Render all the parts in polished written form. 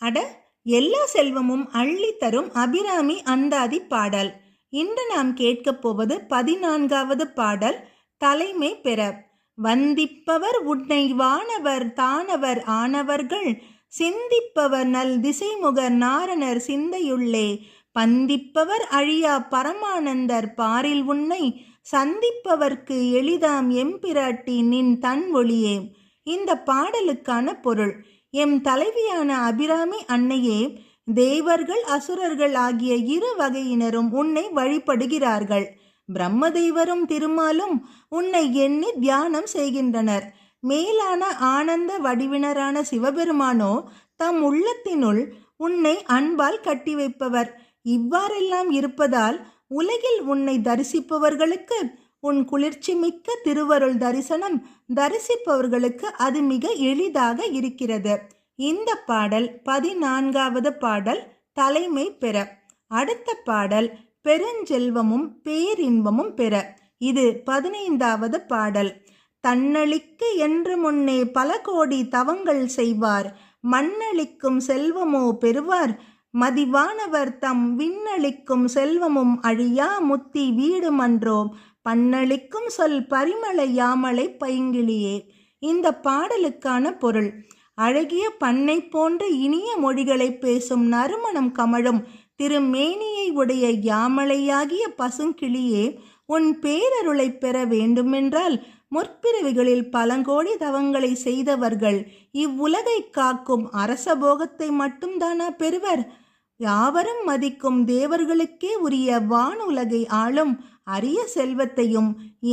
அட, எல்லா செல்வமும் அள்ளி தரும் அபிராமி அந்தாதி பாடல். இன்று நாம் கேட்கப் போவது 14வது பாடல். தலைமை பெற. வந்திப்பவர் உன்னை வானவர் தானவர் ஆனவர்கள் சிந்திப்பவர் நல் திசைமுகர் நாரணர் சிந்தையுள்ளே பந்திப்பவர் அழியா பரமானந்தர் பாரில் உன்னை சந்திப்பவர்க்கு எளிதாம் எம்பிராட்டி நின் தன் ஒளியே. இந்த பாடலுக்கான பொருள்: எம் தலைவியான அபிராமி அன்னையே, தேவர்கள் அசுரர்கள் ஆகிய இரு வகையினரும் உன்னை வழிபடுகிறார்கள். பிரம்மதேவரும் திருமாலும் உன்னை எண்ணி தியானம் செய்கின்றனர். மேலான ஆனந்த வடிவினரான சிவபெருமானோ தம் உள்ளத்தினுள் உன்னை அன்பால் கட்டி வைப்பவர். இவ்வாறெல்லாம் இருப்பதால் உலகில் உன்னை தரிசிப்பவர்களுக்கு உன் குளிர்ச்சி மிக்க திருவருள் தரிசனம் தரிசிப்பவர்களுக்கு அது மிக எளிதாக இருக்கிறது. இந்த பாடல் 14வது பாடல், தலைமை பெற. அடுத்த பாடல் பெருஞ்செல்வமும் பேரின்பமும் பெற. இது 15வது பாடல். தன்னளிக்கு என்று முன்னே பல கோடி தவங்கள் செய்வார், மண்ணளிக்கும் செல்வமோ பெறுவார். மதிவானவர் தம் விண்ணளிக்கும் செல்வமும் அழியா முத்தி வீடுமன்றோ பண்ணளிக்கும் சொல் பரிமள யாமலை பைங்கிளியே. இந்த பாடலுக்கான பொருள்: அழகிய பண்ணை போன்ற இனிய மொழிகளை பேசும் நறுமணம் கமழும் திருமேனியை உடைய யாமலையாகிய பசுங்கிளியே, உன் பேரருளை பெற வேண்டுமென்றால் முற்பிறவிகளில் பலங்கோடி தவங்களை செய்தவர்கள் இவ்வுலகை காக்கும் அரசபோகத்தை மட்டும்தானா பெறுவர்? யாவரும் மதிக்கும் தேவர்களுக்கே உரிய வானுலகை ஆளும் அரிய செல்வத்தையும்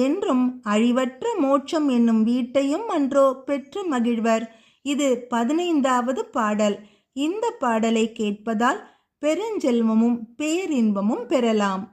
என்றும் அழிவற்ற மோட்சம் என்னும் வீட்டையும் அன்றோ பெற்று மகிழ்வர். இது 15வது பாடல். இந்த பாடலை கேட்பதால் பெருஞ்செல்வமும் பேரின்பமும் பெறலாம்.